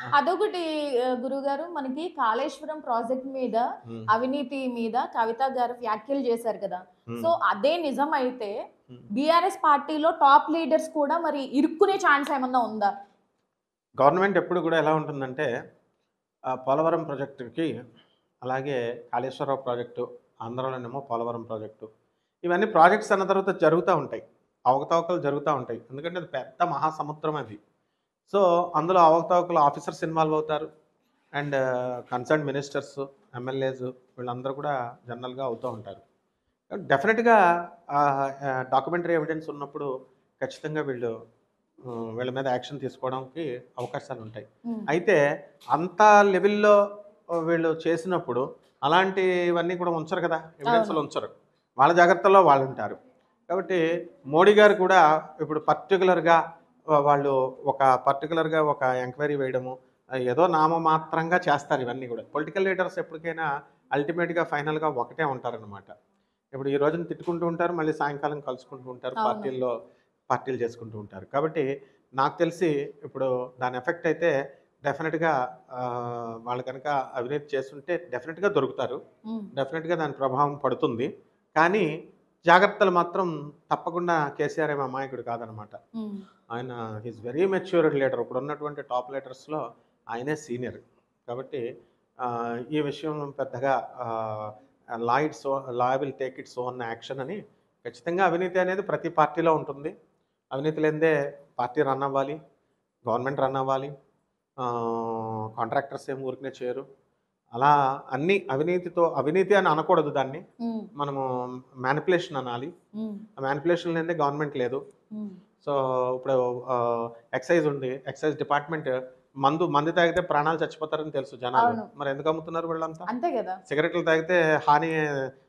అదొకటి గురువుగారు మనకి కాళేశ్వరం ప్రాజెక్ట్ మీద హ్మ్. అవినీతి మీద కవిత గారు వ్యాఖ్యలు చేశారు కదా! హ్మ్. సో, అదే నిజమైతే హ్మ్. బీఆర్ఎస్ పార్టీలో టాప్ లీడర్స్ కూడా మరి ఇరుక్కునే ఛాన్స్ ఏమన్నా ఉందా? గవర్నమెంట్ ఎప్పుడు గూడా ఎలా ఉంటుందంటే పోలవరం ప్రాజెక్ట్‌కి అలాగే కాళేశ్వరరావు ప్రాజెక్టు, ఆంధ్రాలోనేమో పోలవరం ప్రాజెక్టు. ఇవన్నీ ప్రాజెక్ట్స్ అన్న తర్వాత జరుగుతా ఉంటాయి. అవకతవకలు జరుగుతా ఉంటాయి. ఎందుకంటే అది పెద్ద మహాసముద్రం అది. సో, అందులో అవకతవకలు ఆఫీసర్స్ ఇన్వాల్వ్ అవుతారు. అండ్ కన్సర్న్డ్ మినిస్టర్స్, ఎమ్మెల్యేస్ వీళ్ళందరూ కూడా జనరల్‌గా అవుతూ ఉంటారు. డెఫినిట్‌గా డాక్యుమెంటరీ ఎవిడెన్స్ ఉన్నప్పుడు ఖచ్చితంగా వీళ్ళ మీద యాక్షన్ తీసుకోవడానికి అవకాశాలుంటాయి. హ్మ్. అయితే అంత లెవెల్‌లో వీళ్ళు చేసినప్పుడు అలాంటివన్నీ కూడా ఉంచరు కదా! అవును. ఎవిడెన్స్‌లు ఉంచరు. వాళ్ళ జాగ్రత్తల్లో వాళ్ళుంటారు. కాబట్టి మోడీ గారు కూడా ఇప్పుడు పర్టిక్యులర్‌గా వాళ్ళు ఒక ఎంక్వైరీ వేయడము, ఏదో నామమాత్రంగా చేస్తారు ఇవన్నీ గూడా. పొలిటికల్ లీడర్స్ ఎప్పటికైనా అల్టిమేట్‌గా, ఫైనల్‌గా ఒకటే ఉంటారనమాట. ఇప్పుడు ఈ రోజున తిట్టుకుంటూ ఉంటారు. మళ్ళీ సాయంకాలం కలుసుకుంటూ ఉంటారు. అవును. పార్టీలు చేసుకుంటూ ఉంటారు. కాబట్టి నాకు తెలిసి ఇప్పుడు దాని ఎఫెక్ట్ అయితే డెఫినిట్‌గా వాళ్ళు కనుక అవినీతి చేసుంటే డెఫినిట్‌గా దొరుకుతారు. హ్మ్. డెఫినిట్‌గా దాని ప్రభావం పడుతుంది. కానీ జాగ్రత్తలు మాత్రం తప్పకుండా కేసీఆర్ ఏమి అమాయకుడు కాదనమాట. హ్మ్. ఆయన ఈస్ వెరీ మెచ్యూర్డ్ లీడర్. ఇప్పుడున్నటువంటి టాప్ లీడర్స్‌లో ఆయనే సీనియర్. కాబట్టి ఈ విషయం పెద్దగా ఆహ్, లా ఇట్స్ ఓ law will take its own action అని ఖచ్చితంగా అవినీతి అనేది ప్రతి పార్టీలో ఉంటుంది. అవినీతి లేనిదే పార్టీ రన్ అవ్వాలి. గవర్నమెంట్ రన్ అవ్వాలి. కాంట్రాక్టర్స్ ఏమి ఊరికనే చేయరు. అలా అన్నీ అవినీతి అని అనకూడదు దాన్ని. హ్మ్. మనము మ్యానిపులేషన్ అనాలి. హ్మ్. ఆ మ్యానిపులేషన్ లేనిదే గవర్నమెంట్ లేదు. హ్మ్. సో, ఇప్పుడు ఎక్సైజ్ ఉంది. ఎక్సైజ్ డిపార్ట్‌మెంట్ మందు తాగితే ప్రాణాలు చచ్చిపోతారని తెలుసు జనాలు. అవును. మరి ఎందుకు అమ్ముతున్నారు వీళ్ళంతా? అంతే గదా! సిగరెట్‌లు తాగితే హాని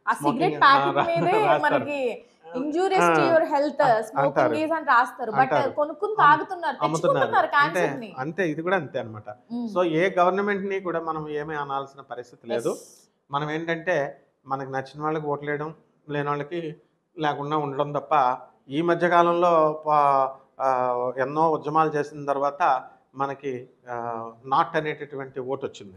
ఆ సిగరెట్ స్మోకింగ్ ప్యాకెట్ మీదే రాస్తారు. మనకి ఆ! Injurious to your health smoking అంటారు. ఈజ్ అని రాస్తారు. బట్ అంటారు. కొనుక్కొని అమ్ తాగుతున్నారు. అమ్ముతున్నారు. తెచ్చుకుంటున్నారు అంటే క్యాన్సర్‌ని. అంతే ఇది కూడా అంతే అన్నమాట. హ్మ్. సో, ఏ గవర్నమెంట్‌ని కూడా మనం ఏమి అనాల్సిన పరిస్థితి లేదు. యెస్. మనం ఏంటంటే మనకు నచ్చిన వాళ్ళకి ఓట్లేయడం, లేనోళ్ళకి లేకుండా ఉండడం తప్ప ఈ మధ్య కాలంలో ఎన్నో ఉద్యమాలు చేసిన తర్వాత మనకి నాట్ అనేటటువంటి ఓటొచ్చింది.